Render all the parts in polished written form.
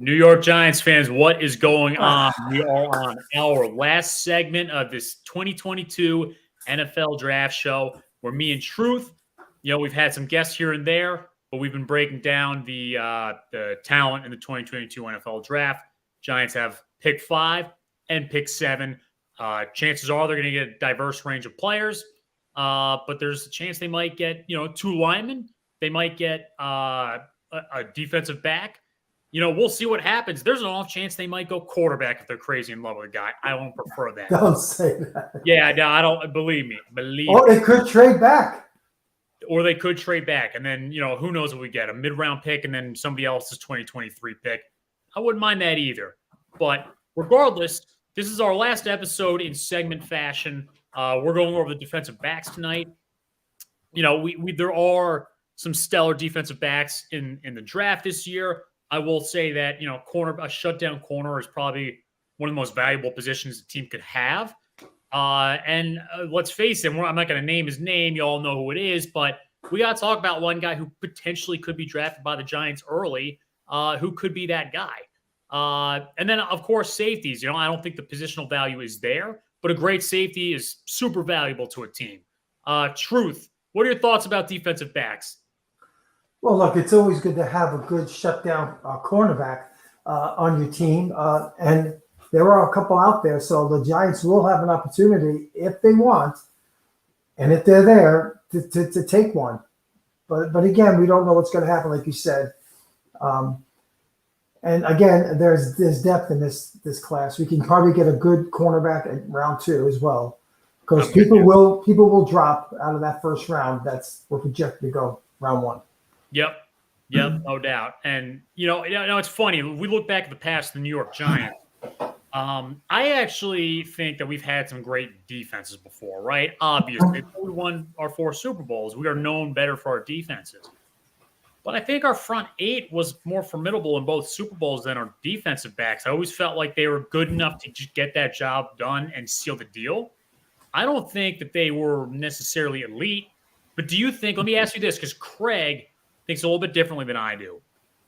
New York Giants fans, what is going on? We are on our last segment of this 2022 NFL Draft Show, where me and Truth, we've had some guests here and there, but we've been breaking down the talent in the 2022 NFL Draft. Giants have pick 5 and pick 7. Chances are they're going to get a diverse range of players, but there's a chance they might get 2 linemen. They might get a defensive back. We'll see what happens. There's an off chance they might go quarterback if they're crazy in love with a guy. I don't prefer that. Don't say that. Yeah, no, I don't. Believe me. Or they could trade back. And then, who knows what we get, a mid-round pick and then somebody else's 2023 pick. I wouldn't mind that either. But regardless, this is our last episode in segment fashion. We're going over the defensive backs tonight. There are some stellar defensive backs in the draft this year. I will say that, a shutdown corner is probably one of the most valuable positions a team could have. Let's face it, I'm not going to name his name. You all know who it is, but we got to talk about one guy who potentially could be drafted by the Giants early, who could be that guy. And then, of course, safeties. I don't think the positional value is there, but a great safety is super valuable to a team. Truth, what are your thoughts about defensive backs? Well, look, it's always good to have a good shutdown cornerback on your team. And there are a couple out there. So the Giants will have an opportunity if they want, and if they're there, to take one. But again, we don't know what's going to happen, like you said. And again, there's depth in this class. We can probably get a good cornerback at round 2 as well, because people will drop out of that first round. We're projected to go round 1. Yep, no doubt. And, it's funny. We look back at the past of the New York Giants. I actually think that we've had some great defenses before, right? Obviously, we won our 4 Super Bowls. We are known better for our defenses. But I think our front 8 was more formidable in both Super Bowls than our defensive backs. I always felt like they were good enough to just get that job done and seal the deal. I don't think that they were necessarily elite. But do you think – let me ask you this, because Craig – thinks a little bit differently than I do.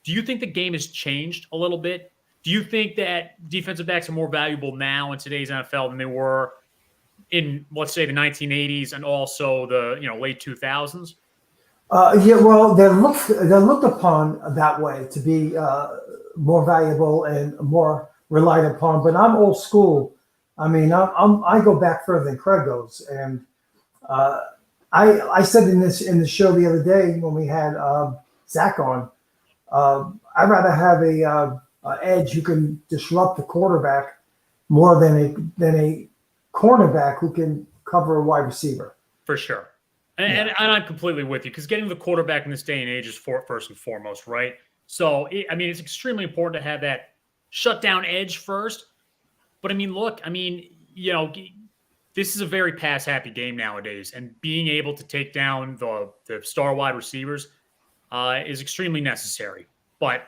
Do you think the game has changed a little bit? Do you think that defensive backs are more valuable now in today's NFL than they were in, let's say, the 1980s and also the late 2000s? Yeah, well, they're looked upon that way, to be more valuable and more relied upon. But I'm old school. I mean, I go back further than Craig goes, and I said in the show the other day when we had Zach on, I'd rather have a edge who can disrupt the quarterback more than a cornerback who can cover a wide receiver. For sure. And I'm completely with you, because getting the quarterback in this day and age is first and foremost, right? So, it's extremely important to have that shutdown edge first. But, this is a very pass-happy game nowadays, and being able to take down the star wide receivers is extremely necessary. But,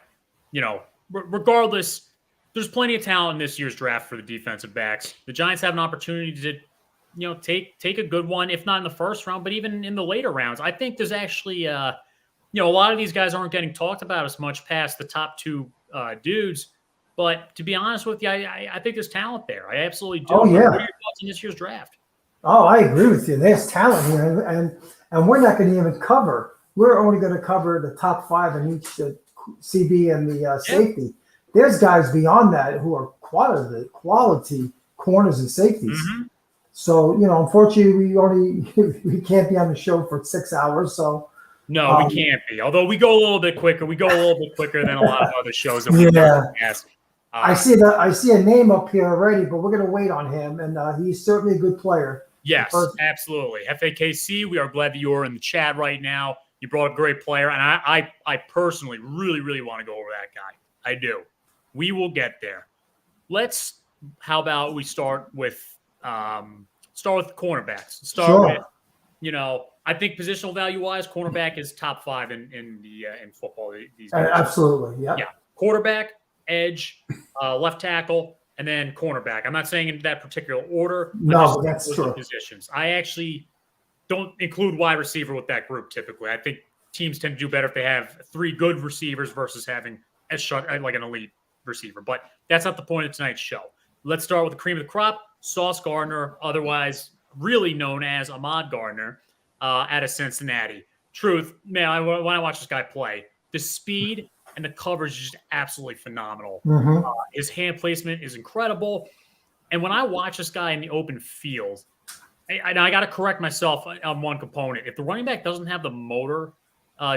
regardless, there's plenty of talent in this year's draft for the defensive backs. The Giants have an opportunity to, take a good one, if not in the first round, but even in the later rounds. I think there's actually, a lot of these guys aren't getting talked about as much past the top 2 dudes. But to be honest with you, I think there's talent there. I absolutely do. Oh, yeah. What are your thoughts on this year's draft? Oh, I agree with you. There's talent here, and we're not going to even cover. We're only going to cover the top 5 in each CB and the safety. There's guys beyond that who are quality corners and safeties. Mm-hmm. So, unfortunately, we can't be on the show for 6 hours. So. No, we can't be. Although we go a little bit quicker. We go a little bit quicker than a lot of other shows that we broadcast. I see a name up here already, but we're going to wait on him, and he's certainly a good player. Yes, absolutely. FAKC, we are glad that you're in the chat right now. You brought a great player, and I personally really, really want to go over that guy. I do. We will get there. How about we start with cornerbacks. I think positional value-wise, cornerback is top 5 in football these days. Absolutely, yeah. Yeah, quarterback, edge, left tackle, and then cornerback. I'm not saying in that particular order. No, that's true. Positions. I actually don't include wide receiver with that group typically. I think teams tend to do better if they have 3 good receivers versus having like an elite receiver. But that's not the point of tonight's show. Let's start with the cream of the crop, Sauce Gardner, otherwise really known as Ahmad Gardner, out of Cincinnati. Truth, man, when I watch this guy play, the speed and the coverage is just absolutely phenomenal. Mm-hmm. His hand placement is incredible. And when I watch this guy in the open field, I got to correct myself on one component. If the running back doesn't have the motor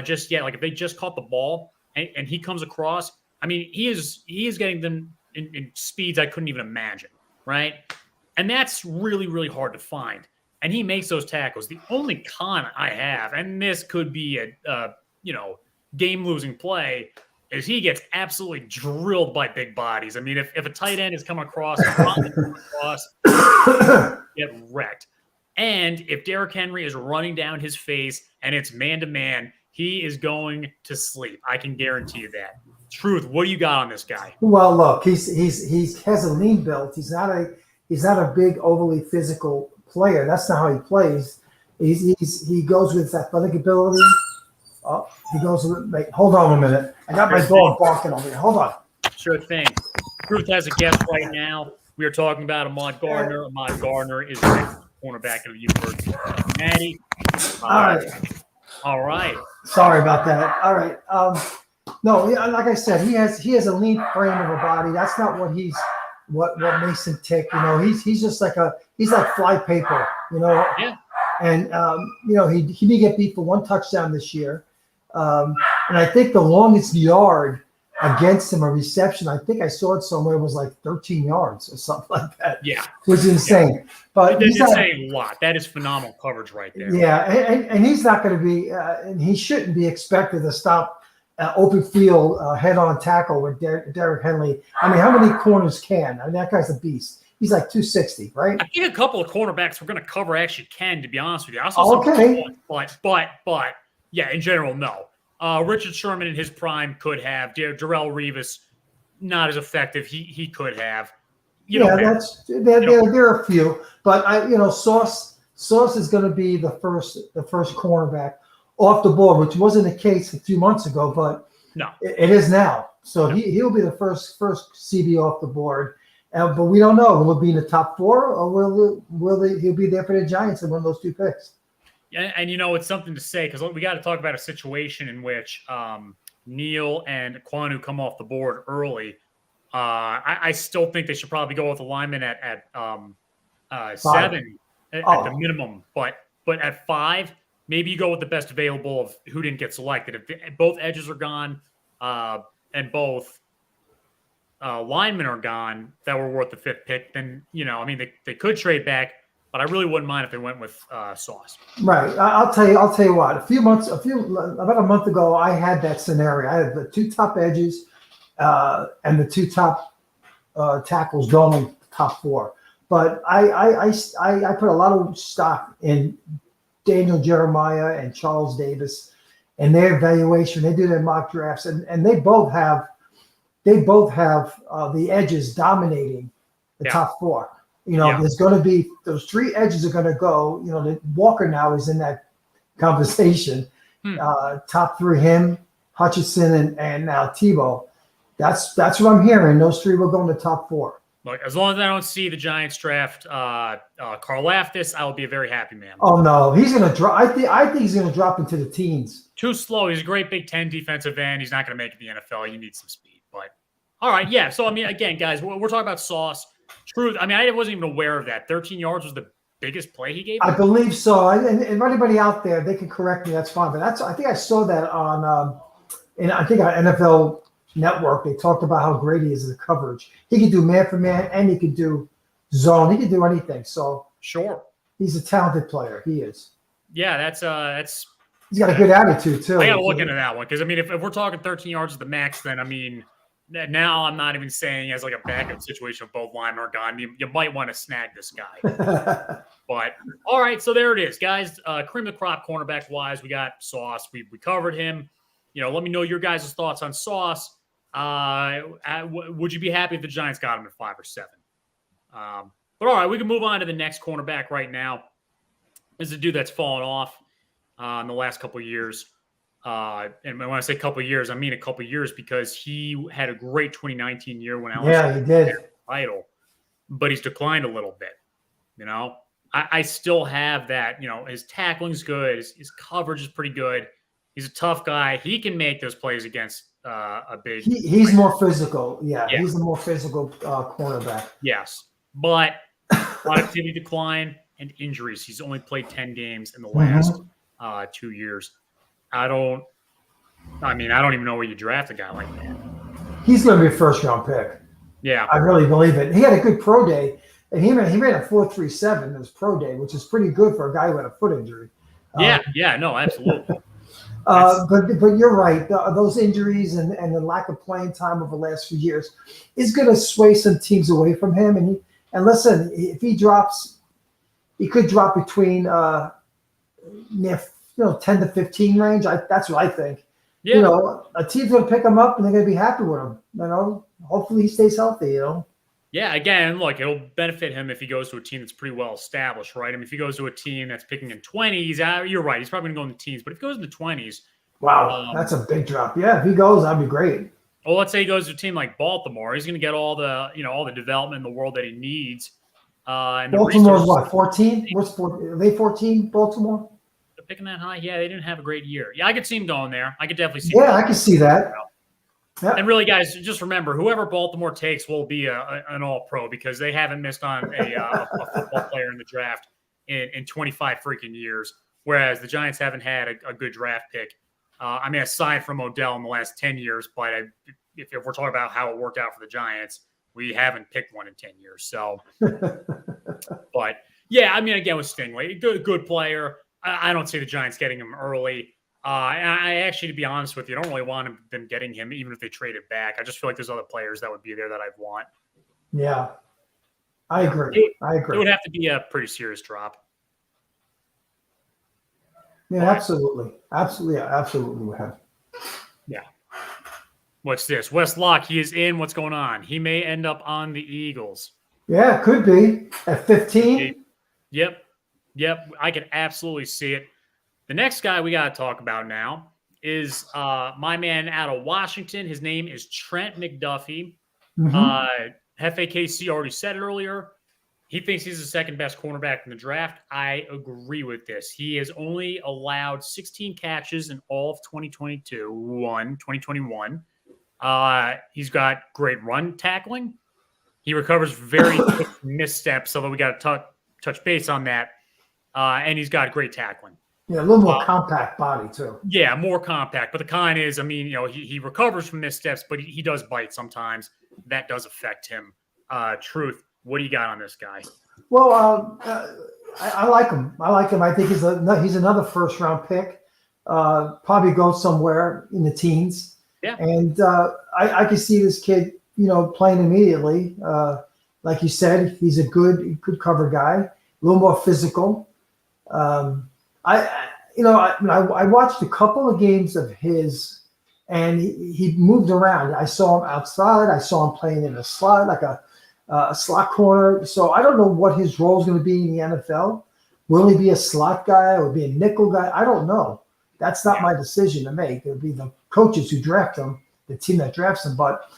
just yet, like if they just caught the ball and he comes across, I mean, he is getting them in speeds I couldn't even imagine, right? And that's really, really hard to find. And he makes those tackles. The only con I have, and this could be a game-losing play, is he gets absolutely drilled by big bodies. I mean, if a tight end is coming across, get wrecked. And if Derrick Henry is running down his face and it's man-to-man, he is going to sleep. I can guarantee you that. Truth, what do you got on this guy? Well, look, he has a lean build. He's not a big, overly physical player. That's not how he plays. He goes with athletic ability. Oh, he goes with. Wait, hold on a minute. I got my dog barking over here. Hold on. Sure thing. Truth has a guest right now. We are talking about Ahmad Gardner. Ahmad Gardner is the cornerback of the University of Cincinnati. All right. Sorry about that. All right. No, like I said, he has a lean frame of a body. That's not what makes him tick. You know, he's just like fly paper. You know. Yeah. And he did get beat for one touchdown this year. And I think the longest yard against him, a reception, I think I saw it somewhere, was like 13 yards or something like that. Yeah. Which is insane. Yeah. But he's saying a lot. That is phenomenal coverage right there. Yeah, and he's not going to be, and he shouldn't be expected to stop open field head-on tackle with Derrick Henry. I mean, how many corners can? I mean, that guy's a beast. He's like 260, right? I think a couple of cornerbacks we're going to cover actually can, to be honest with you. I saw but yeah, in general, no. Richard Sherman in his prime could have. Darrelle Revis, not as effective. He could have. There are a few, but Sauce is going to be the first cornerback off the board, which wasn't the case a few months ago, but no, it is now. So he'll be the first CB off the board. But we don't know. Will it be in the top 4, or he'll be there for the Giants and one of those 2 picks? Yeah, and it's something to say because we got to talk about a situation in which Neal and Jaquan come off the board early. I still think they should probably go with a lineman at 7 at the minimum, but at 5, maybe you go with the best available of who didn't get selected. If both edges are gone and both linemen are gone that were worth the 5th pick, then they could trade back, but I really wouldn't mind if they went with Sauce. Right. I'll tell you what. About a month ago, I had that scenario. I had the 2 top edges and the 2 top tackles going in the top 4. But I put a lot of stock in Daniel Jeremiah and Charles Davis and their evaluation. They do their mock drafts, and they both have the edges dominating the top 4. There's going to be those 3 edges are going to go. Walker now is in that conversation. Top 3, him, Hutchinson, and now Tebow. That's what I'm hearing. Those 3 will go in the top 4. Look, as long as I don't see the Giants draft Karlaftis, I will be a very happy man. Oh no, he's going to drop. I think he's going to drop into the teens. Too slow. He's a great Big Ten defensive end. He's not going to make it in the NFL. You need some speed. But all right, yeah. So again, guys, we're talking about Sauce. Truth. I wasn't even aware of that. 13 yards was the biggest play he gave. I believe so. And anybody out there, they can correct me. That's fine. But I think I saw that on, on NFL Network. They talked about how great he is in the coverage. He can do man for man, and he can do zone. He can do anything. So sure, he's a talented player. He is. Yeah, that's. He's got a good attitude too. I got to look into that one because if we're talking 13 yards at the max, then now I'm not even saying as like a backup situation if both linemen are gone. You might want to snag this guy. But all right, so there it is, guys. Cream of the crop cornerback wise, we got Sauce. We covered him. Let me know your guys' thoughts on Sauce. Would you be happy if the Giants got him at 5 or 7? But all right, we can move on to the next cornerback right now. This is a dude that's fallen off in the last couple of years. And when I say a couple of years, I mean a couple of years because he had a great 2019 year when Yeah, he did. Title, but he's declined a little bit. I still have that. His tackling's good, his coverage is pretty good. He's a tough guy. He can make those plays against a big. He's more physical. Yeah, he's a more physical cornerback. Yes, but productivity decline and injuries. He's only played 10 games in the last 2 years. I don't even know where you draft a guy like that. He's going to be a first-round pick. Yeah. I really believe it. He had a good pro day, and he ran a 4.37 in his pro day, which is pretty good for a guy who had a foot injury. No, absolutely. But you're right. Those injuries and the lack of playing time over the last few years is going to sway some teams away from him. And listen, if he drops, he could drop between 10 to 15 range. That's what I think. Yeah. A team's going to pick him up and they're going to be happy with him. Hopefully he stays healthy. Yeah, again, look, it'll benefit him if he goes to a team that's pretty well established, right? I mean, if he goes to a team that's picking in 20s, you're right. He's probably going to go in the teens. But if he goes in the 20s. Wow, that's a big drop. Yeah, if he goes, that'd be great. Well, let's say he goes to a team like Baltimore. He's going to get all the development in the world that he needs. And Baltimore's what, 14? Are they 14, Baltimore? They're picking that high? Yeah, they didn't have a great year. Yeah, I could see him going there. I could definitely see him. Yeah, I can see that. Yeah. And really, guys, just remember, whoever Baltimore takes will be an all-pro because they haven't missed on a football player in the draft in 25 freaking years, whereas the Giants haven't had a good draft pick. Aside from Odell in the last 10 years, but if we're talking about how it worked out for the Giants, we haven't picked one in 10 years. So, but yeah, again, with Stingley, good player. I don't see the Giants getting him early. And I actually, to be honest with you, I don't really want them getting him, even if they trade it back. I just feel like there's other players that would be there that I'd want. Yeah, I agree. It would have to be a pretty serious drop. Yeah, absolutely. Absolutely would have. Yeah. What's this? Wes Locke, he is in. What's going on? He may end up on the Eagles. Yeah, could be. At 15? Yep. I can absolutely see it. The next guy we got to talk about now is my man out of Washington. His name is Trent McDuffie. FAKC already said it earlier. He thinks he's the second best cornerback in the draft. I agree with this. He has only allowed 16 catches in all of 2021. He's got great run tackling. He recovers very quick missteps, although we got to touch base on that. And he's got great tackling. Yeah, a little more compact body, too. Yeah, more compact. But the con is, he recovers from missteps, but he does bite sometimes. That does affect him. Truth, what do you got on this guy? Well, I like him. I think he's another first-round pick. Probably go somewhere in the teens. Yeah. And I can see this kid, playing immediately. Like you said, he's a good cover guy. A little more physical. I watched a couple of games of his, and he moved around. I saw him outside. I saw him playing in a slot, like a slot corner. So I don't know what his role is going to be in the NFL. Will he be a slot guy or be a nickel guy? I don't know. That's not my decision to make. It'll be the coaches who draft him, the team that drafts him. But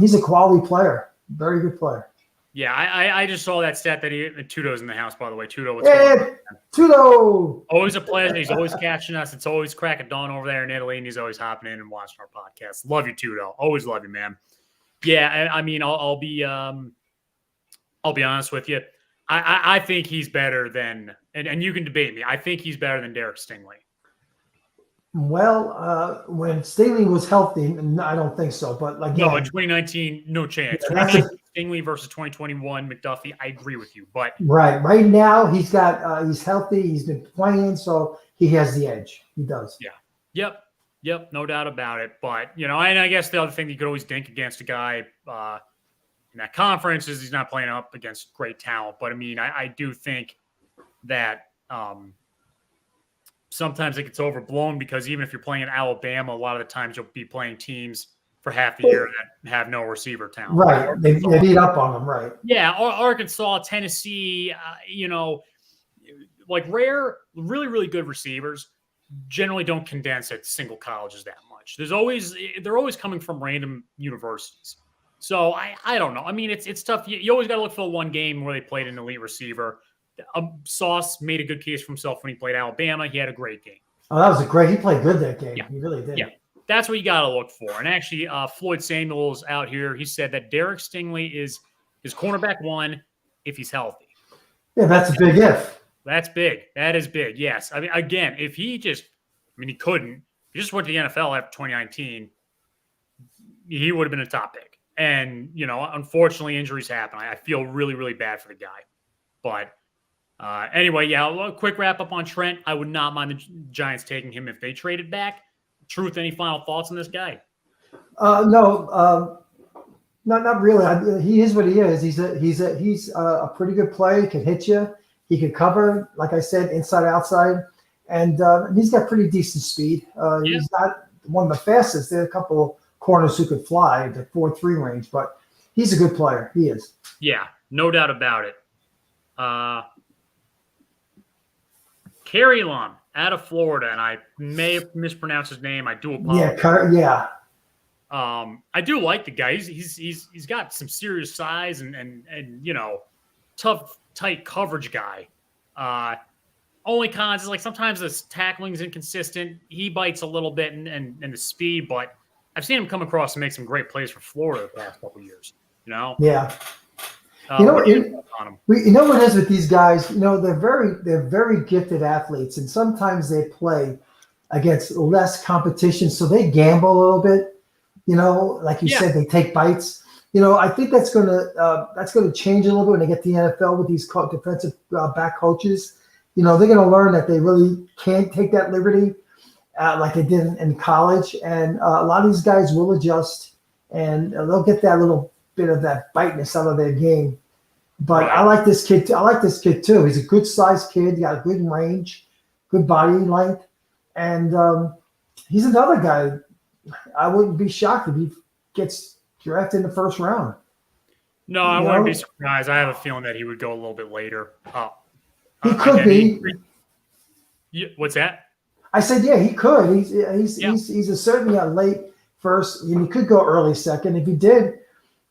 he's a quality player, very good player. Yeah, I just saw that stat that Tudo's in the house, by the way. Tudo, what's going on? Tudo! Always a pleasure. He's always catching us. It's always crack of dawn over there in Italy, and he's always hopping in and watching our podcast. Love you, Tudo. Always love you, man. Yeah, I'll be honest with you. I think he's better than, and you can debate me. I think he's better than Derek Stingley. Well, when Stingley was healthy, I don't think so. But in 2019, no chance. 2019 Stingley versus 2021 McDuffie. I agree with you, but right now he's healthy. He's been playing, so he has the edge. He does. Yeah. Yep. No doubt about it. But and I guess the other thing you could always dink against a guy in that conference is he's not playing up against great talent. But I do think that. Sometimes it gets overblown because even if you're playing in Alabama, a lot of the times you'll be playing teams for half the year that have no receiver talent. Right. They beat up on them, right. Yeah. Arkansas, Tennessee, rare, really, really good receivers. generally don't condense at single colleges that much. They're always coming from random universities. So I don't know. I mean, it's tough. You always got to look for one game where they played an elite receiver. Sauce made a good case for himself when he played Alabama. He had a great game. Oh, that was he played good that game. Yeah. He really did. Yeah. That's what you got to look for. And actually, Floyd Samuels out here, he said that Derek Stingley is his cornerback one if he's healthy. Yeah, that's a big if. That's big. That is big. Yes. I mean, again, if he he couldn't. If he just went to the NFL after 2019, he would have been a top pick. And, unfortunately, injuries happen. I feel really, really bad for the guy. But anyway, a quick wrap up on Trent. I would not mind the Giants taking him if they traded back. Truth, any final thoughts on this guy? No, not really. He is what he is. He's a pretty good player. He can hit you. He can cover, like I said, inside, outside. And he's got pretty decent speed. He's not one of the fastest. There are a couple corners who could fly the 4.3 range, but he's a good player. He is. Yeah, no doubt about it. Kerry Lum out of Florida, and I may have mispronounced his name. I do apologize. Yeah. I do like the guy. He's got some serious size and tough, tight coverage guy. Only cons is sometimes the tackling is inconsistent. He bites a little bit and the speed, but I've seen him come across and make some great plays for Florida the past couple of years. Yeah. What it is with these guys? They're very gifted athletes, and sometimes they play against less competition, so they gamble a little bit. Like you said, they take bites. I think that's gonna change a little bit when they get to the NFL with these defensive back coaches. They're gonna learn that they really can't take that liberty like they did in college, and a lot of these guys will adjust and they'll get that little bit of that biteness out of their game. But I like this kid. Too. He's a good sized kid. He got a good range, good body length, and he's another guy. I wouldn't be shocked if he gets drafted in the first round. No, I wouldn't be surprised. I have a feeling that he would go a little bit later. He could be. What's that? I said, yeah, he could. He's certainly a late first, and he could go early second. If he did,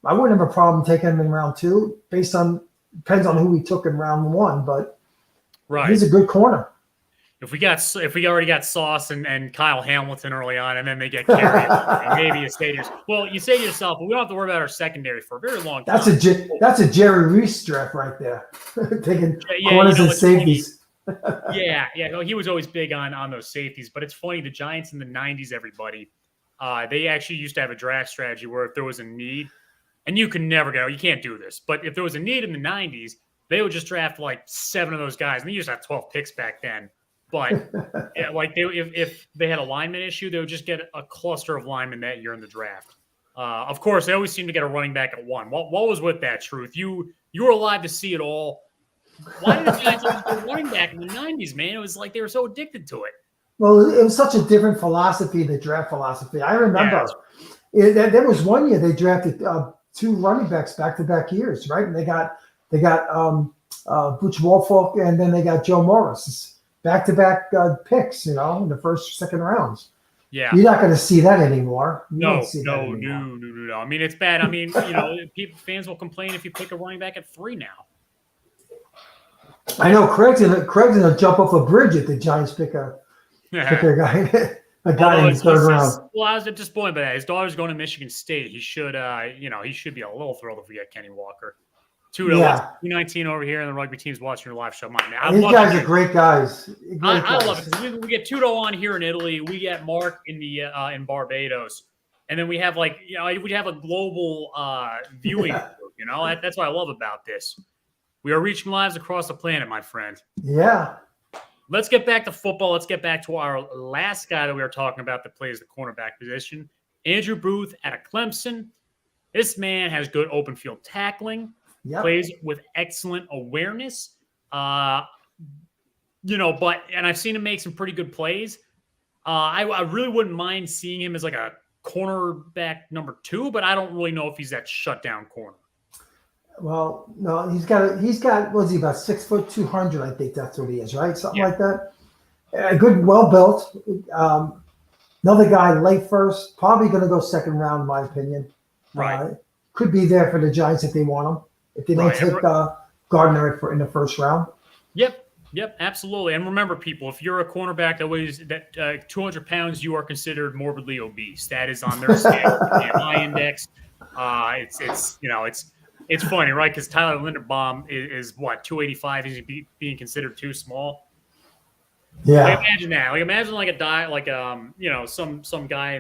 I wouldn't have a problem taking him in round 2. Depends on who we took in round 1, but he's a good corner. If we already got Sauce and Kyle Hamilton early on, and then they get carried, and maybe you say to yourself, well, we don't have to worry about our secondary for a very long time. That's a Jerry Reese draft right there, taking corners and safeties. No, he was always big on those safeties. But it's funny, the Giants in the 90s, everybody, they actually used to have a draft strategy where if there was a need, and you can never go, you can't do this, but if there was a need in the 90s, they would just draft 7 of those guys, and they used to have 12 picks back then. But if they had a lineman issue, they would just get a cluster of linemen that year in the draft. Of course, they always seem to get a running back at 1. What was with that, Truth? You were alive to see it all. Why did the Giants always go running back in the 90s, man? It was like they were so addicted to it. Well, it was such a different philosophy, the draft philosophy. I remember there was one year they drafted 2 running backs back-to-back years, right? And they got Butch Wolfolk, and then they got Joe Morris. Back-to-back picks, in the first, second rounds. Yeah, you're not going to see that anymore. No. I mean, it's bad. I mean, fans will complain if you pick a running back at 3 now. I know Craig's gonna jump off a bridge if the Giants pick a guy in the third round. Well, I was disappointed by that. His daughter's going to Michigan State. He should, he should be a little thrilled if we get Kenny Walker. 2-19 over here, and the rugby team's watching your live show. These guys are great guys. I love it. We get Tudo on here in Italy. We get Mark in in Barbados, and then we have we have a global viewing. That's what I love about this. We are reaching lives across the planet, my friend. Yeah. Let's get back to football. Let's get back to our last guy that we were talking about that plays the cornerback position, Andrew Booth out of Clemson. This man has good open field tackling. Yep. Plays with excellent awareness. And I've seen him make some pretty good plays. I really wouldn't mind seeing him as a cornerback number 2, but I don't really know if he's that shutdown corner. Well, no, he's got, was he about 6 foot 200? I think that's what he is, right? Something like that. Good, well built. Another guy late first, probably going to go second round, in my opinion. Right. Could be there for the Giants if they want him. If they don't take Gardner in the first round. Yep, absolutely. And remember, people, if you're a cornerback that weighs 200 pounds, you are considered morbidly obese. That is on their scale, BMI index. It's funny, right? Because Tyler Linderbaum is what, 285? Is he being considered too small? Yeah. Like, imagine that. Like, imagine like a guy, like some guy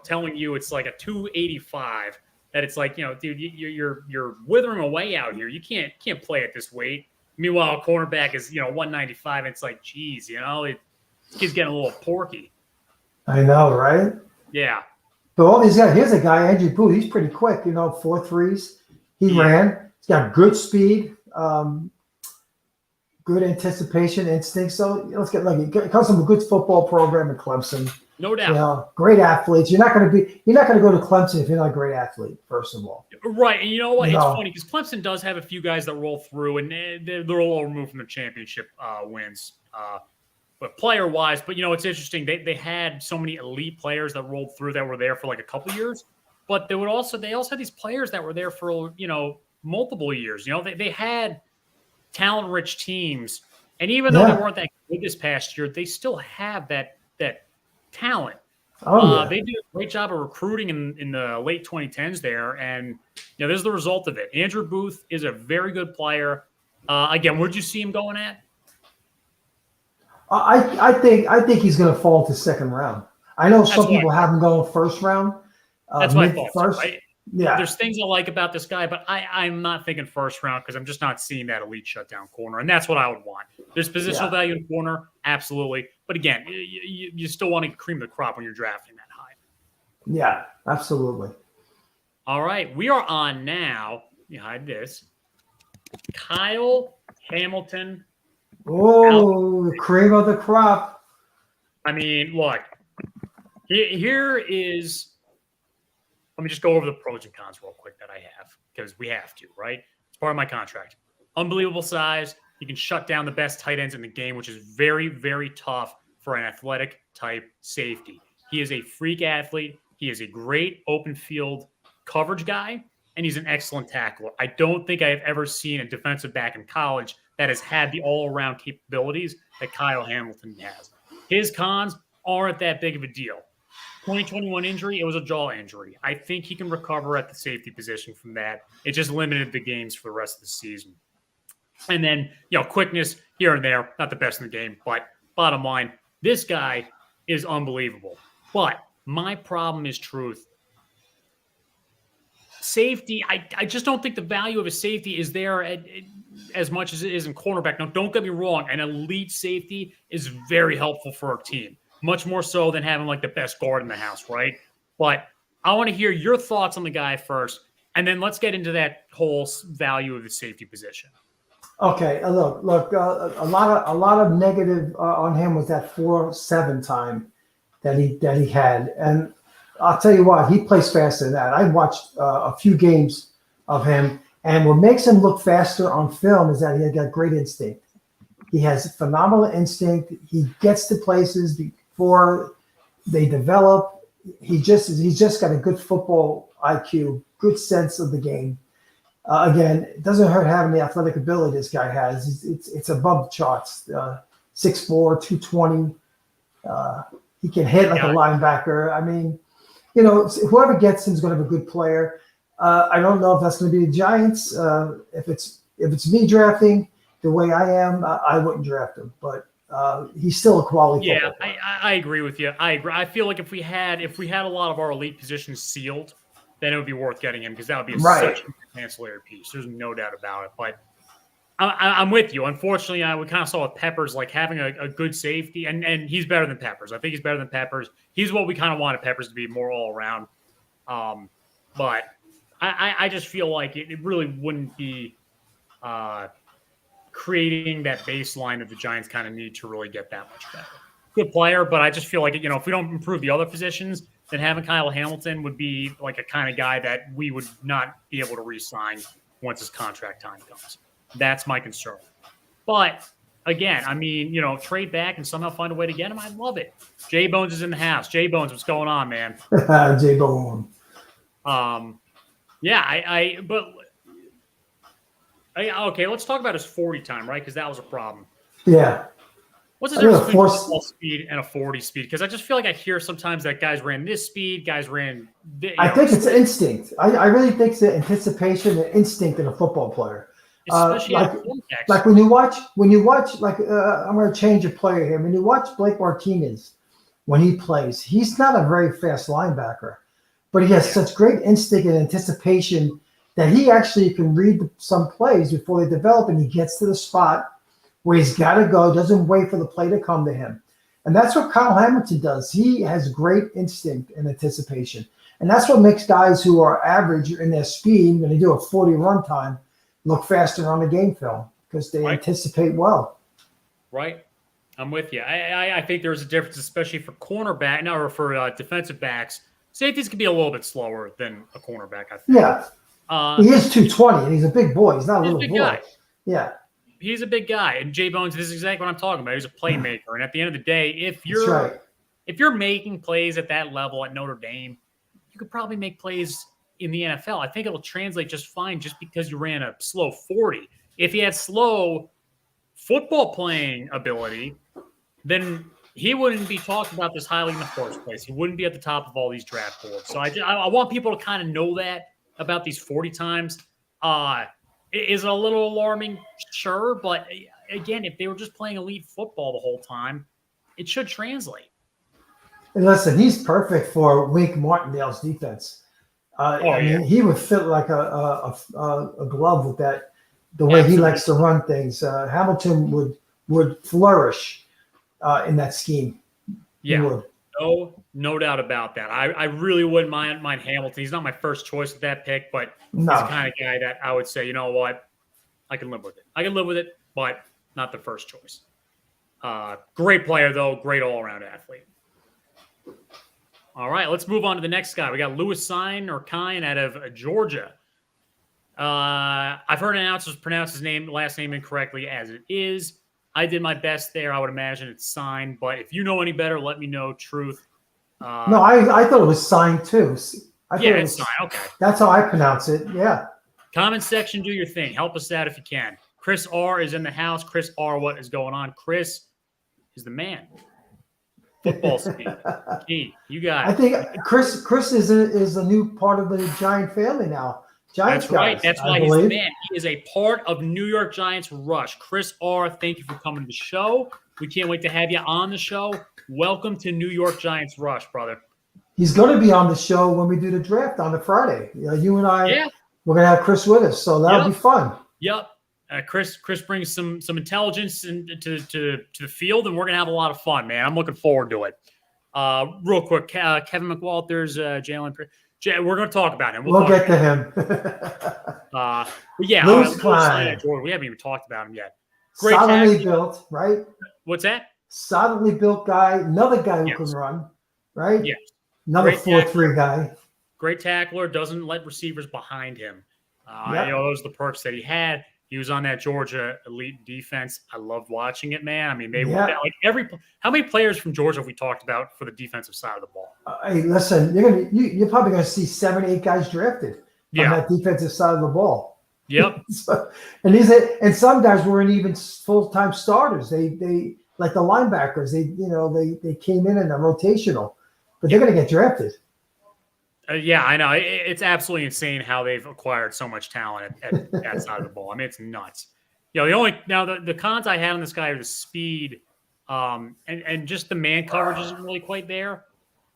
telling you it's like a 285. That it's like, dude, you're withering away out here. You can't play at this weight. Meanwhile, a cornerback is 195. And it's like, geez, this kid's getting a little porky. I know, right? Yeah. But all these guys, here's a guy, Andrew Booth. He's pretty quick. 4.3s. He ran. He's got good speed. Good anticipation instinct. So let's get lucky. It comes from a good football program in Clemson. No doubt. Great athletes. You're not going to go to Clemson if you're not a great athlete, first of all. Right. And you know what? It's funny because Clemson does have a few guys that roll through, and they're a little removed from their championship wins. But player-wise, it's interesting. They had so many elite players that rolled through that were there for like a couple years, but they also had these players that were there for multiple years. They had talent-rich teams, and even though they weren't that good this past year, they still have that talent. They did a great job of recruiting in the late 2010s there, and this is the result of it. Andrew Booth is a very good player. Again, where'd you see him going at? I think he's going to fall to second round. I know some people have him going first round. That's my thought. First, right? Yeah. There's things I like about this guy, but I'm not thinking first round because I'm just not seeing that elite shutdown corner, and that's what I would want. There's positional value in corner, absolutely. But again, you still want to cream the crop when you're drafting that high. Yeah, absolutely. All right, we are on now. You hide this. Kyle Hamilton. Oh, the cream of the crop. I mean, look, here is. Let me just go over the pros and cons real quick that I have because we have to, right? It's part of my contract. Unbelievable size. He can shut down the best tight ends in the game, which is very, very tough for an athletic type safety. He is a freak athlete. He is a great open field coverage guy, and he's an excellent tackler. I don't think I have ever seen a defensive back in college that has had the all-around capabilities that Kyle Hamilton has. His cons aren't that big of a deal. 2021 injury, it was a jaw injury. I think he can recover at the safety position from that. It just limited the games for the rest of the season. And then, quickness here and there, not the best in the game, but bottom line, this guy is unbelievable. But my problem is truth. Safety, I just don't think the value of a safety is there as much as it is in cornerback. Now, don't get me wrong. An elite safety is very helpful for a team. Much more so than having like the best guard in the house, right? But I want to hear your thoughts on the guy first, and then let's get into that whole value of the safety position. Okay, look. A lot of negative on him was that 4.7 time that he had, and I'll tell you what, he plays faster than that. I watched a few games of him, and what makes him look faster on film is that he got great instinct. He has phenomenal instinct. He gets to places before they develop. He's just got a good football IQ, good sense of the game. Again, it doesn't hurt having the athletic ability this guy has. It's above the charts. 6'4", 220. He can hit like a linebacker. I mean, whoever gets him is going to have a good player. I don't know if that's going to be the Giants. If it's me drafting the way I am, I wouldn't draft him. But he's still a quality football player. I agree with you. I agree. I feel like if we had a lot of our elite positions sealed, then it would be worth getting him because that would be such an ancillary piece. There's no doubt about it. But I'm with you. Unfortunately, we kind of saw with Peppers, like having a good safety, and he's better than Peppers. I think he's better than Peppers. He's what we kind of wanted Peppers to be, more all around. But I just feel like it really wouldn't be creating that baseline that the Giants kind of need to really get that much better. Good player, but I just feel like, if we don't improve the other positions, then having Kyle Hamilton would be like a kind of guy that we would not be able to re-sign once his contract time comes. That's my concern. But again, I mean, trade back and somehow find a way to get him. I love it. J Bones is in the house. J Bones, what's going on, man? J Bone. Yeah, okay, let's talk about his 40 time, right? Because that was a problem. Yeah. What's the difference between a football speed and a 40 speed? Because I just feel like I hear sometimes that guys ran this speed, guys ran. I think it's instinct. I really think it's the anticipation and instinct in a football player. Especially like when you watch, I'm going to change a player here. When you watch Blake Martinez, when he plays, he's not a very fast linebacker, but he has such great instinct and anticipation that he actually can read some plays before they develop, and he gets to the spot where he's got to go, doesn't wait for the play to come to him. And that's what Kyle Hamilton does. He has great instinct and anticipation. And that's what makes guys who are average in their speed, when they do a 40 run time, look faster on the game film because they anticipate well. Right. I'm with you. I think there's a difference, especially for cornerback, or for defensive backs. Safeties can be a little bit slower than a cornerback, I think. Yeah. He is 220, and he's a big boy. He's not a little boy. Guy. Yeah. He's a big guy. And J Bones, this is exactly what I'm talking about. He's a playmaker. And at the end of the day, if you're making plays at that level at Notre Dame, you could probably make plays in the NFL. I think it'll translate just fine just because you ran a slow 40. If he had slow football playing ability, then he wouldn't be talked about this highly in the first place. He wouldn't be at the top of all these draft boards. So I want people to kind of know that about these 40 times. Is it a little alarming? Sure. But again, if they were just playing elite football the whole time, it should translate. And listen, he's perfect for Wink Martindale's defense. I mean, he would fit like a glove with that, the way he likes to run things. Hamilton would flourish in that scheme. Yeah, no doubt about that. I really wouldn't mind Hamilton. He's not my first choice with that pick, but he's the kind of guy that I would say, you know what, I can live with it. But not the first choice. Great player, though. Great all-around athlete. All right, let's move on to the next guy. We got Lewis Kine out of Georgia. I've heard announcers pronounce his last name incorrectly, as it is. I did my best there. I would imagine it's Sign, but if you know any better, let me know. Truth. No, I thought it was Sign too. It's Sign. Okay, that's how I pronounce it. Yeah. Comment section, do your thing. Help us out if you can. Chris R is in the house. Chris R, what is going on? Chris is the man. Football speed. Key. You got it. I think Chris is a new part of the Giant family now. Giants That's right. That's why he's the man. He is a part of New York Giants Rush. Chris R, thank you for coming to the show. We can't wait to have you on the show. Welcome to New York Giants Rush, brother. He's going to be on the show when we do the draft on the Friday. You and I, we're going to have Chris with us, so that'll be fun. Yep. Chris brings some intelligence to the field, and we're going to have a lot of fun, man. I'm looking forward to it. Real quick, Kevin McWalters, Jalen. We're going to talk about him. We'll get to him. Lewis Kine. We haven't even talked about him yet. Great solidly built, right? What's that? Solidly built guy. Another guy who can run, right? Yes. Another 4-3 guy. Great tackler. Doesn't let receivers behind him. Those are the perks that he had. He was on that Georgia elite defense. I loved watching it, man. I mean, how many players from Georgia have we talked about for the defensive side of the ball? Hey, listen, you're probably going to see 7-8 guys drafted on that defensive side of the ball. Yep. and some guys weren't even full-time starters. They like the linebackers. They came in a rotational, but they're going to get drafted. I know. It's absolutely insane how they've acquired so much talent at that side of the ball. I mean, it's nuts. The cons I had on this guy are the speed, and just the man coverage isn't really quite there.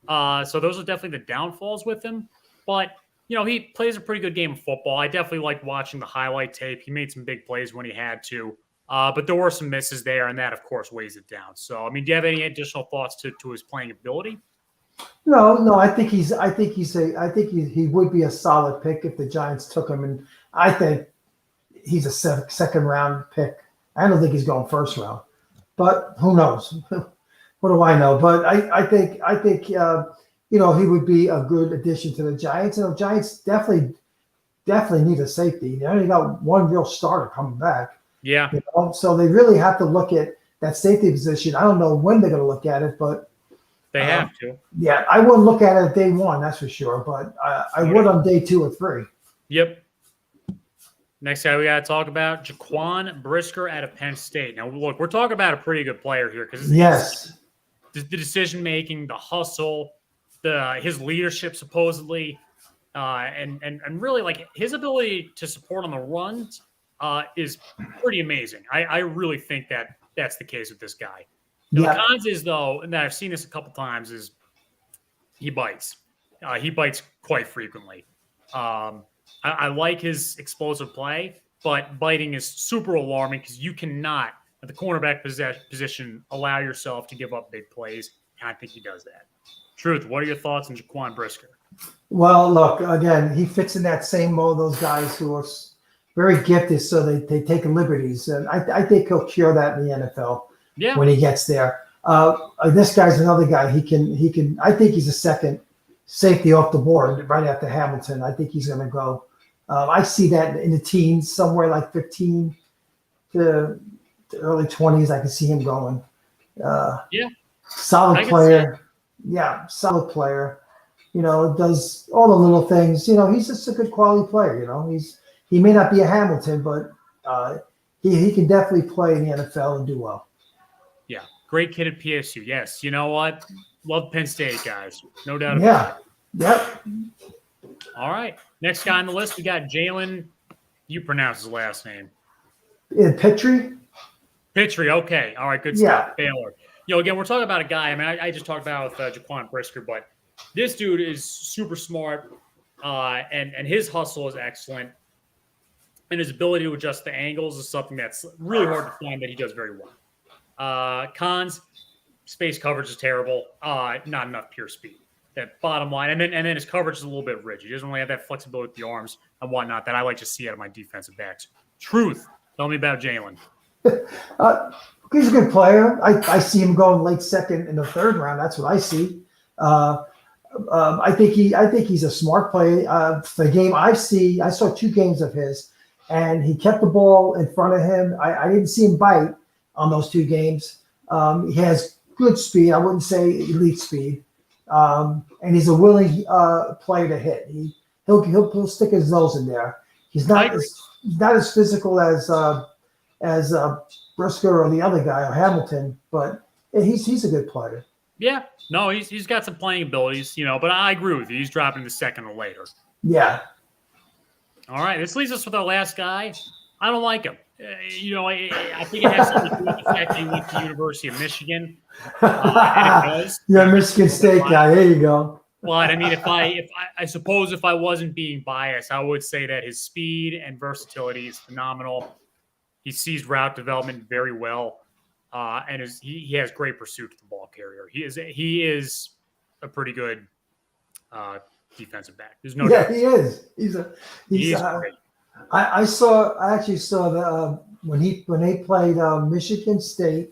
So those are definitely the downfalls with him. But he plays a pretty good game of football. I definitely like watching the highlight tape. He made some big plays when he had to, but there were some misses there, and that of course weighs it down. So I mean, do you have any additional thoughts to his playing ability? No. I think he would be a solid pick if the Giants took him, and I think he's a second round pick. I don't think he's going first round, but who knows? What do I know? But I think he would be a good addition to the Giants. And the Giants definitely need a safety. They only got one real starter coming back. Yeah. So they really have to look at that safety position. I don't know when they're going to look at it, but They have to. Yeah, I wouldn't look at it day one, that's for sure, but I would on day 2 or 3. Yep. Next guy we got to talk about, Jaquan Brisker out of Penn State. Now, look, we're talking about a pretty good player here because the decision making, the hustle, his leadership supposedly, and really like his ability to support on the runs is pretty amazing. I really think that that's the case with this guy. Now, the cons is though, and I've seen this a couple times, is he bites. He bites quite frequently. I like his explosive play, but biting is super alarming because you cannot, at the cornerback position, allow yourself to give up big plays, and I think he does that. Truth, what are your thoughts on Jaquan Brisker? Well, look, again, he fits in that same mold, those guys who are very gifted, so they take liberties, and I think he'll cure that in the NFL when he gets there. This guy's another guy. He can. I think he's a second safety off the board right after Hamilton. I think he's going to go. I see that in the teens, somewhere like 15 to early 20s. I can see him going. Solid player. Yeah, solid player. Does all the little things. He's just a good quality player. He may not be a Hamilton, but he can definitely play in the NFL and do well. Yeah, great kid at PSU. Yes, you know what? Love Penn State guys, no doubt about it. Yep. All right, next guy on the list, we got Jalen. You pronounce his last name. Petrie. Petrie. Okay. All right. Good stuff. Baylor. Again, we're talking about a guy. I mean, I just talked about with Jaquan Brisker, but this dude is super smart, and his hustle is excellent, and his ability to adjust the angles is something that's really hard to find that he does very well. Cons, space coverage is terrible. Not enough pure speed. That bottom line, and then his coverage is a little bit rigid. He doesn't really have that flexibility with the arms and whatnot that I like to see out of my defensive backs. Truth, tell me about Jalen. He's a good player. I see him going late second in the third round. That's what I see. I think he's a smart player. The game I saw 2 games of his, and he kept the ball in front of him. I didn't see him bite on those 2 games. He has good speed. I wouldn't say elite speed. And he's a willing player to hit. He'll stick his nose in there. He's not as physical as Brisker or the other guy or Hamilton, but he's a good player. Yeah, no, he's got some playing abilities, but I agree with you. He's dropping the second or later. Yeah. All right, this leaves us with our last guy. I don't like him. I think it has something to do with the fact that he went to the University of Michigan. And it does. You're a Michigan State guy. There you go. But I mean, I suppose if I wasn't being biased, I would say that his speed and versatility is phenomenal. He sees route development very well, and he has great pursuit to the ball carrier. He is a pretty good defensive back. There's no doubt. He is. He's great. I actually saw the when they played Michigan State.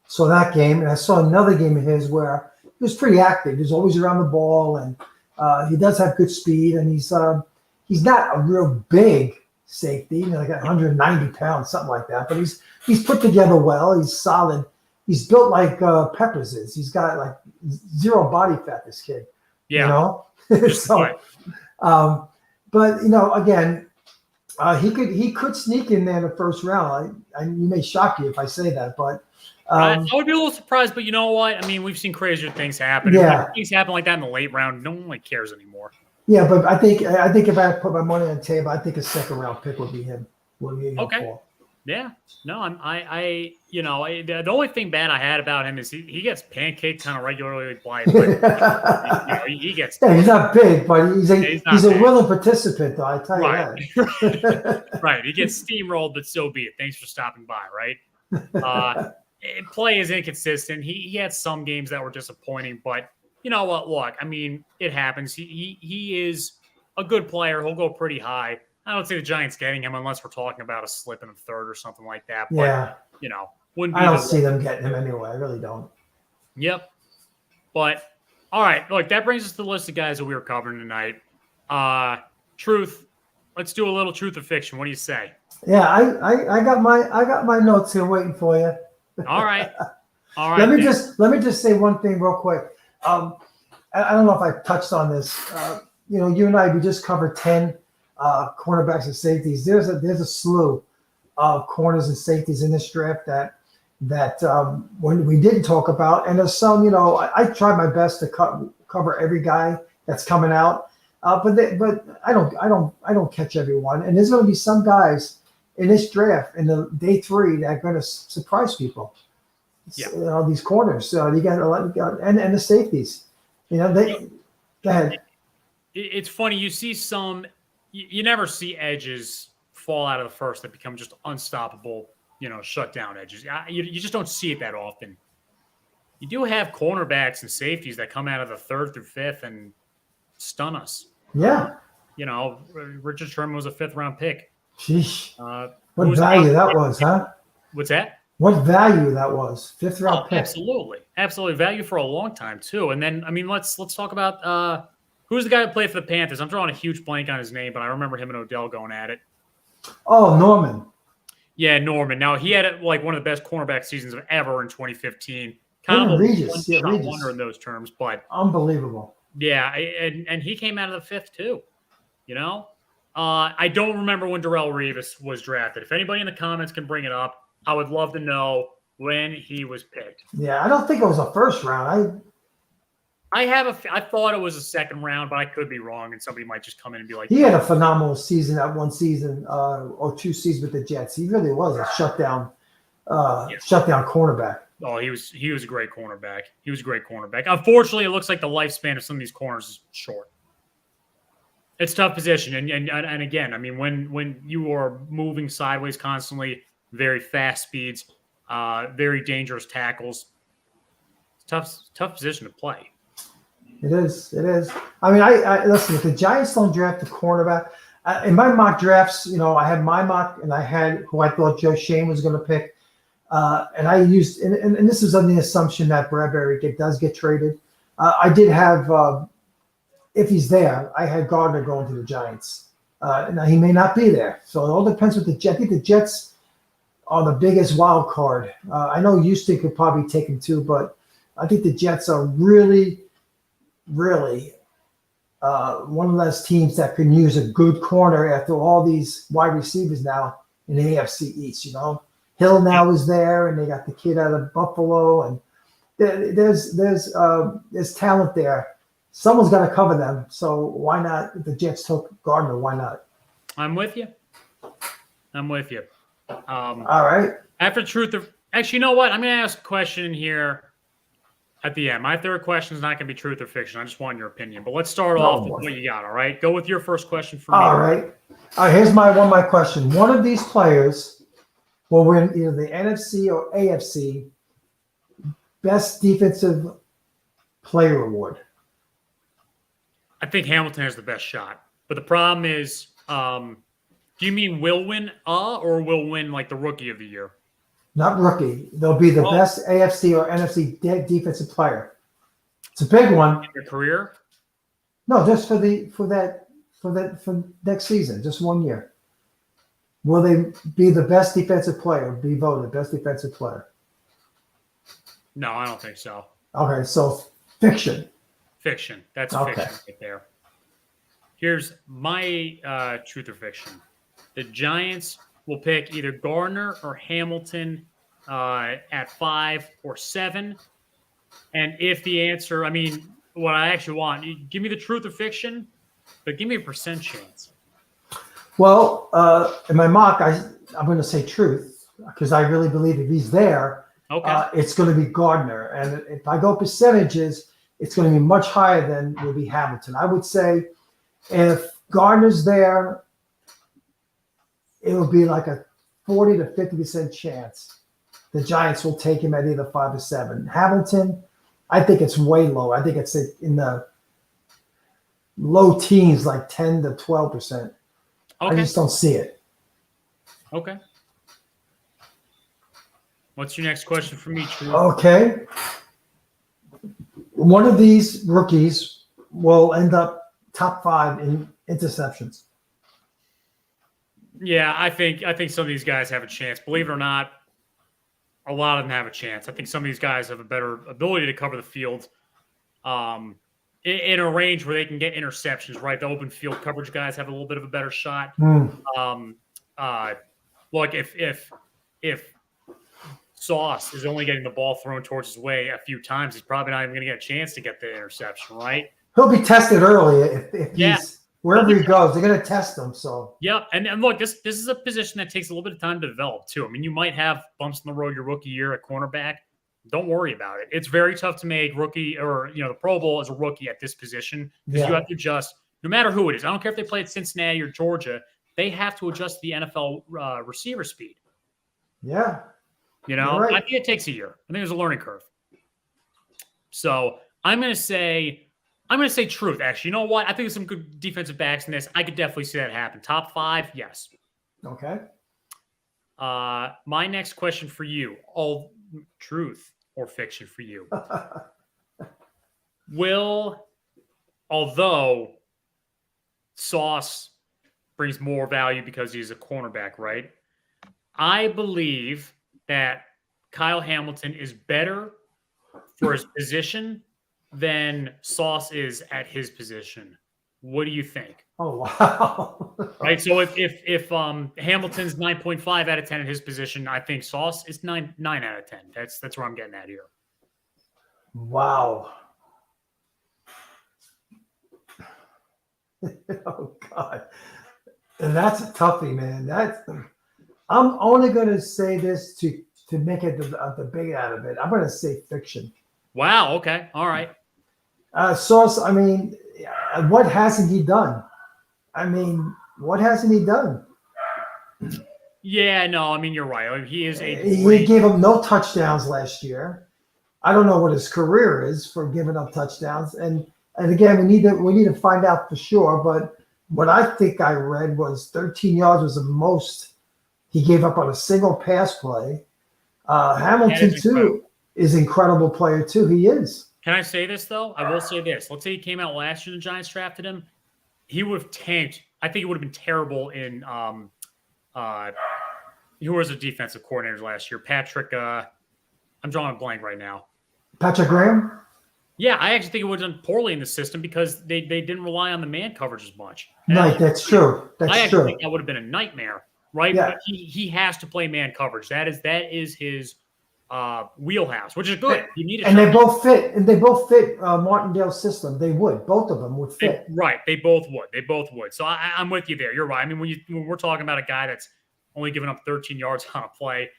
Saw that game, and I saw another game of his where he was pretty active. He's always around the ball, and he does have good speed. And he's not a real big safety, like 190 pounds, something like that. But he's put together well. He's solid. He's built like Peppers is. He's got like 0 body fat. This kid. Yeah. So, but again. He could sneak in there in the first round. You may shock you if I say that, but I would be a little surprised. But you know what? I mean, we've seen crazier things happen. Yeah, when things happen like that in the late round, no one really cares anymore. Yeah, but I think if I put my money on the table, I think a second round pick would be him. Okay. Ball. Yeah. No, the only thing bad I had about him is he gets pancaked kind of regularly by he gets. Yeah, he's not big, but he's a willing participant, though. I tell you that. Right. He gets steamrolled, but so be it. Thanks for stopping by. Right. Play is inconsistent. He had some games that were disappointing, but you know what? Look, I mean, it happens. He is a good player. He'll go pretty high. I don't see the Giants getting him unless we're talking about a slip in the third or something like that. But, wouldn't be. I don't see them getting him anyway. I really don't. Yep. But, all right. Look, that brings us to the list of guys that we were covering tonight. Truth. Let's do a little truth or fiction. What do you say? Yeah, I got my notes here waiting for you. All right. All right. Let me just say one thing real quick. I don't know if I touched on this. You and I, we just covered 10 cornerbacks and safeties. There's a slew of corners and safeties in this draft that when we didn't talk about, and there's some. I try my best to cover every guy that's coming out, but I don't catch everyone. And there's going to be some guys in this draft in the day 3 that are going to surprise people. Yeah. These corners. You got and the safeties. Go ahead. It's funny. You see some. You never see edges fall out of the first that become just unstoppable. Shut down edges. You just don't see it that often. You do have cornerbacks and safeties that come out of the 3rd through 5th and stun us. Yeah. Richard Sherman was a 5th round pick. Sheesh. What value that was, huh? What's that? What value that was? 5th round pick. Absolutely value for a long time too. And then let's talk about who's the guy that played for the Panthers. I'm drawing a huge blank on his name, but I remember him and Odell going at it. Oh, Norman. Yeah, Norman. Now he had one of the best cornerback seasons of ever in 2015. Kind of Regis. Wonder in those terms, but unbelievable. Yeah, and he came out of the 5th too. I don't remember when Darrelle Revis was drafted. If anybody in the comments can bring it up, I would love to know when he was picked. Yeah, I don't think it was a 1st round. I thought it was a 2nd round, but I could be wrong, and somebody might just come in and be like, he had a phenomenal season that one season or 2 seasons with the Jets. He really was a shutdown cornerback. Oh, he was a great cornerback. Unfortunately, it looks like the lifespan of some of these corners is short. It's a tough position, and again, I mean, when you are moving sideways constantly, very fast speeds, very dangerous tackles, it's tough position to play. It is. I mean, I listen. If the Giants don't draft a cornerback, in my mock drafts, I had my mock, and I had who I thought Joe Shane was going to pick, and I used, and this is on the assumption that Bradbury does get traded. I did have, if he's there, I had Gardner going to the Giants. Now he may not be there, so it all depends with the Jets. I think the Jets are the biggest wild card. I know Houston could probably take him too, but I think the Jets are really one of those teams that can use a good corner after all these wide receivers now in the AFC East. Hill now is there, and they got the kid out of Buffalo, and there's talent there. Someone's got to cover them, so why not? If the Jets took Gardner, why not? I'm with you. All right. After actually, you know what? I'm going to ask a question here at the end. My 3rd question is not going to be truth or fiction. I just want your opinion. But let's start off with what you got, all right? Go with your first question for me. All right. Here's my question. One of these players will win either the NFC or AFC Best Defensive Player Award. I think Hamilton has the best shot. But the problem is, do you mean will win or will win like the Rookie of the Year? Not rookie. They'll be the best AFC or NFC defensive player. It's a big one. In their career? No, just for next season, just 1 year. Will they be the best defensive player? Be voted best defensive player? No, I don't think so. Okay, so fiction. Fiction. That's fiction right there. Here's my truth or fiction. The Giants will pick either Gardner or Hamilton at 5 or 7. And if the answer, I mean, what I actually want, you give me the truth or fiction, but give me a % chance. Well, in my mock, I'm going to say truth because I really believe if he's there, it's going to be Gardner. And if I go percentages, it's going to be much higher than will be Hamilton. I would say if Gardner's there, it will be like a 40 to 50% chance the Giants will take him at either 5 or 7. Hamilton, I think it's way low. I think it's in the low teens, like 10 to 12%. I just don't see it. Okay. What's your next question for me, True? Okay. One of these rookies will end up top 5 in interceptions. Yeah, I think some of these guys have a chance. Believe it or not, a lot of them have a chance. I think some of these guys have a better ability to cover the field in a range where they can get interceptions, right? The open field coverage guys have a little bit of a better shot. Mm. Look, if Sauce is only getting the ball thrown towards his way a few times, he's probably not even going to get a chance to get the interception, right? He'll be tested early if Yeah. he's wherever he goes. They're going to test him. So Yep, and look, this is a position that takes a little bit of time to develop too. I mean, you might have bumps in the road your rookie year at cornerback. Don't worry about it. It's very tough to make rookie or the Pro Bowl as a rookie at this position because you have to adjust. No matter who it is, I don't care if they play at Cincinnati or Georgia, they have to adjust the NFL receiver speed. Yeah, right. I think it takes a year. I think there's a learning curve. So I'm going to say truth. Actually, you know what? I think there's some good defensive backs in this. I could definitely see that happen. Top 5, yes. Okay. My next question for you: all truth or fiction for you? Although Sauce brings more value because he's a cornerback, right? I believe that Kyle Hamilton is better for his position than Sauce is at his position. What do you think? Oh, wow. Right. So if Hamilton's 9.5 out of 10 at his position, I think Sauce is 9 out of 10. That's where I'm getting at here. Wow. Oh God. And that's a toughie, man. I'm only going to say this to make a debate out of it. I'm going to say fiction. Wow. Okay. All right. Sauce, I mean, what hasn't he done? What hasn't he done? Yeah, no, I mean, you're right. I mean, he is He gave him no touchdowns last year. I don't know what his career is for giving up touchdowns. And again, we need to find out for sure. But what I think I read was 13 yards was the most he gave up on a single pass play. Hamilton, too, is an incredible player, too. He is. Can I say this, though? I will say this. Let's say he came out last year and the Giants drafted him. He would have tanked. I think it would have been terrible in who was the defensive coordinator last year? Patrick, I'm drawing a blank right now. Patrick Graham? Yeah, I actually think it would have done poorly in the system because they didn't rely on the man coverage as much. Right, that's true. I actually think that would have been a nightmare, right? Yeah. But he has to play man coverage. That is his wheelhouse, which is good. You need and they both fit. And they both fit Martindale's system. They would. Both of them would fit. Right. They both would. So I'm with you there. You're right. I mean, when we're talking about a guy that's only giving up 13 yards on a play,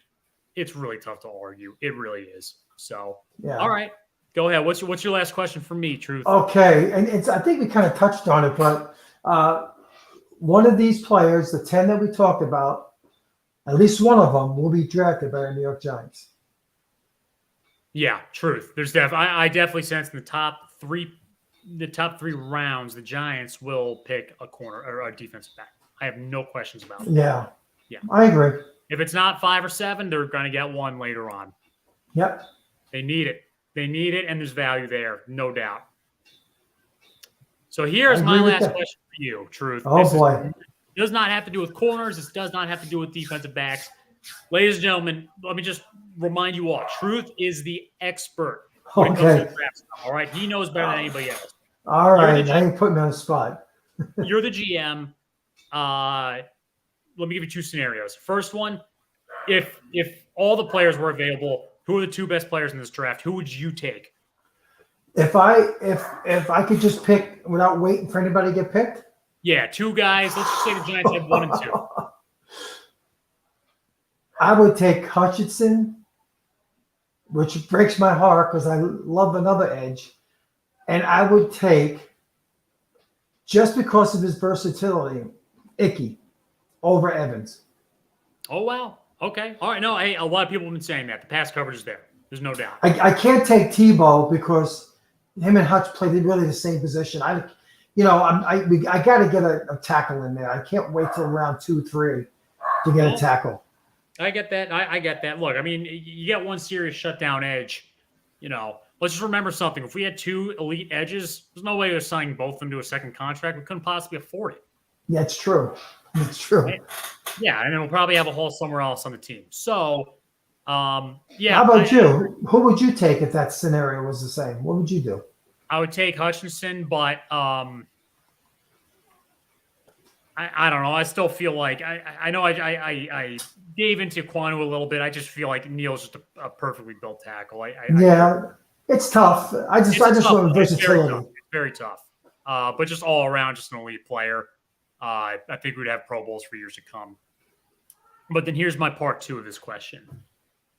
it's really tough to argue. It really is. So, yeah. All right. Go ahead. What's your last question for me, Truth? Okay. And I think we kind of touched on it, but one of these players, the 10 that we talked about, at least one of them will be drafted by the New York Giants. Yeah, truth. There's I definitely sense in the top three rounds, the Giants will pick a corner or a defensive back. I have no questions about it. Yeah. I agree. If it's not 5 or 7, they're going to get one later on. Yep. They need it. And there's value there, no doubt. So here's my last question for you, Truth. Oh, boy. It does not have to do with corners. This does not have to do with defensive backs. Ladies and gentlemen, let me just remind you all, Truth is the expert when it comes to the draft stuff, all right? He knows better than anybody else. All right. Now you put me on the spot. You're the GM. Let me give you 2 scenarios. First one, if all the players were available, who are the 2 best players in this draft? Who would you take? If I could just pick without waiting for anybody to get picked? Yeah, 2 guys. Let's just say the Giants have 1 and 2. I would take Hutchinson, which breaks my heart because I love another edge. And I would take, just because of his versatility, Icky over Evans. Oh, wow. Okay. All right. No, hey, a lot of people have been saying that. The pass coverage is there. There's no doubt. I can't take Tebow because him and Hutch played really the same position. I got to get a tackle in there. I can't wait till round 2, 3 to get a tackle. I get that. I get that. Look, I mean, you get one serious shutdown edge. Let's just remember something. If we had 2 elite edges, there's no way they're signing both of them to a second contract. We couldn't possibly afford it. Yeah, it's true. It's true. Right? Yeah, and then we'll probably have a hole somewhere else on the team. So, yeah. How about you? Who would you take if that scenario was the same? What would you do? I would take Hutchinson, but I don't know. I still feel like I know I gave into Quanu a little bit. I just feel like Neal's just a perfectly built tackle. It's tough. I just want versatility. It's very tough. But just all around, just an elite player. I think we'd have Pro Bowls for years to come. But then here's my part 2 of this question.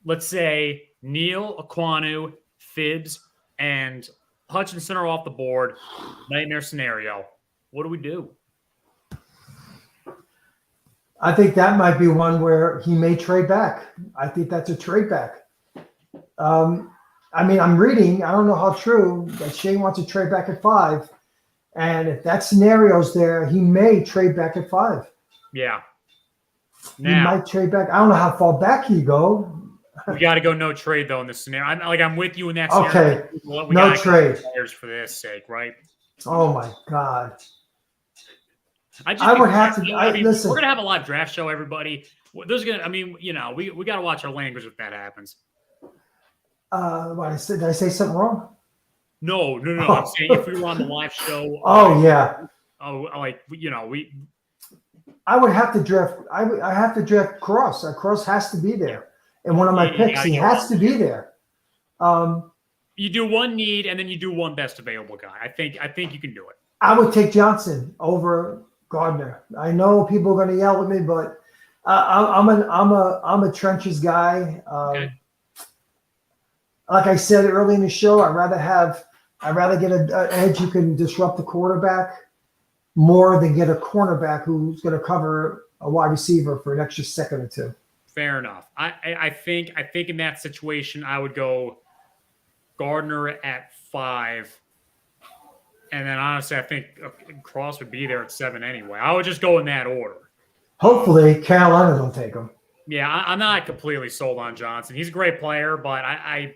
Let's say Neal, Aquanu, Fibbs, and Hutchinson are off the board. Nightmare scenario. What do we do? I think that might be one where he may trade back. I think that's a trade back. I'm reading, I don't know how true, that Shane wants to trade back at 5. And if that scenario's there, he may trade back at 5. Yeah. He might trade back. I don't know how far back he go. We got to go no trade, though, in this scenario. I'm with you in that scenario. Okay, no trade. Players for this sake, right? Oh, my God. I would have to. Listen, we're gonna have a live draft show, everybody. There's gonna. We got to watch our language if that happens. What I said? Did I say something wrong? No. Oh. I'm saying if we were on the live show. Oh yeah. We. I would have to draft. I have to draft Cross. Cross has to be there, and one of my picks. He has to be there. You do one need, and then you do one best available guy. I think you can do it. I would take Johnson over Gardner. I know people are going to yell at me, but I'm a trenches guy. Okay. Like I said early in the show, I'd rather get an edge who can disrupt the quarterback more than get a cornerback who's going to cover a wide receiver for an extra second or 2. Fair enough. I think in that situation I would go Gardner at 5. And then, honestly, I think Cross would be there at 7 anyway. I would just go in that order. Hopefully, Carolina don't take him. Yeah, I'm not completely sold on Johnson. He's a great player, but I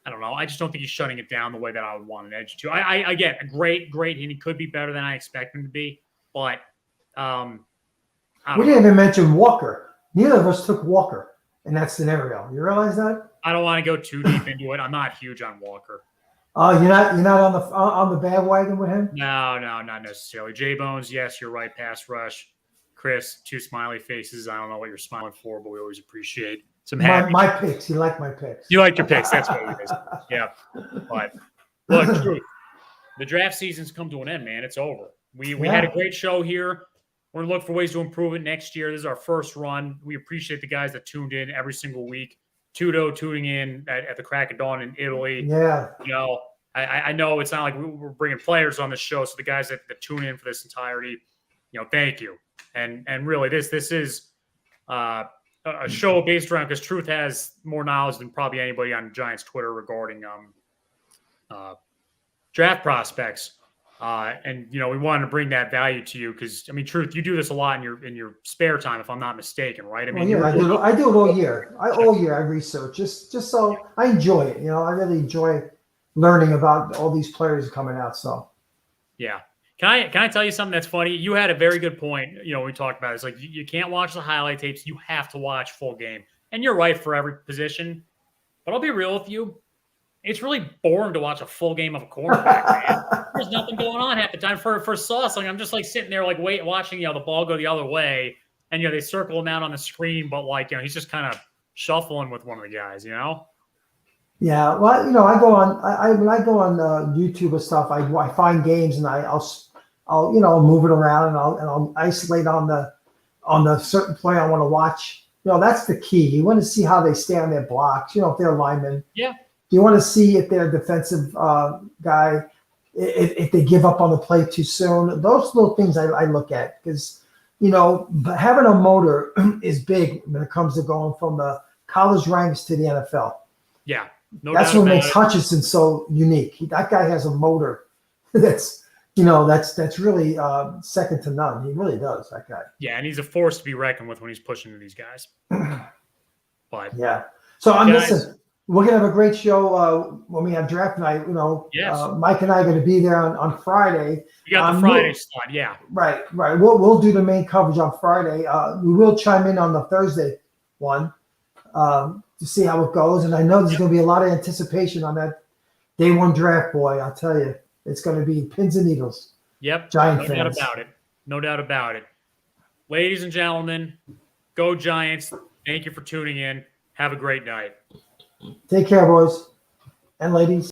don't know. I just don't think he's shutting it down the way that I would want an edge to. I get a great, and he could be better than I expect him to be. But we didn't even mention Walker. Neither of us took Walker in that scenario. You realize that? I don't want to go too deep into it. I'm not huge on Walker. You're not on the bandwagon with him? No, not necessarily. J-Bones, yes, you're right. Pass rush. Chris, 2 smiley faces. I don't know what you're smiling for, but we always appreciate some happy. My picks. You like my picks. You like your picks. That's what it is. Yeah. But look, truth. The draft season's come to an end, man. It's over. We had a great show here. We're gonna look for ways to improve it next year. This is our first run. We appreciate the guys that tuned in every single week. Tudo tuning in at the crack of dawn in Italy. Yeah. I know it's not like we're bringing players on the show. So the guys that tune in for this entirety, thank you. And really, this is a show based around, because Truth has more knowledge than probably anybody on Giants Twitter regarding draft prospects. And we wanted to bring that value to you because Truth, you do this a lot in your spare time, if I'm not mistaken, right? I do it all year. All year I research just so I enjoy it. I really enjoy learning about all these players coming out. So yeah. Can I tell you something that's funny? You had a very good point. We talked about it. It's like you can't watch the highlight tapes. You have to watch full game. And you're right for every position. But I'll be real with you. It's really boring to watch a full game of a cornerback, man. There's nothing going on half the time. For Sauce, I'm just sitting there watching the ball go the other way, and they circle him out on the screen, but he's just kind of shuffling with one of the guys, Yeah, well, I go on. When I go on YouTube and stuff, I find games and I'll move it around and I'll isolate on the certain play I want to watch. That's the key. You want to see how they stay on their blocks. If they're linemen. Yeah. You want to see if they're a defensive guy, if they give up on the play too soon. Those little things I look at because, having a motor is big when it comes to going from the college ranks to the NFL. Yeah. That's what makes Hutchinson so unique. That guy has a motor that's really second to none. He really does, that guy. Yeah, and he's a force to be reckoned with when he's pushing these guys. But yeah. So I'm listening. we're gonna have a great show when we have draft night. Yes. Mike and I are going to be there on Friday. You got the Friday slot, yeah. Right. We'll do the main coverage on Friday. We will chime in on the Thursday one to see how it goes. And I know there's going to be a lot of anticipation on that day one draft, boy. I'll tell you, it's going to be pins and needles. Yep. Giant No doubt fans. about it. No doubt about it. Ladies and gentlemen, go Giants. Thank you for tuning in. Have a great night. Take care, boys and ladies.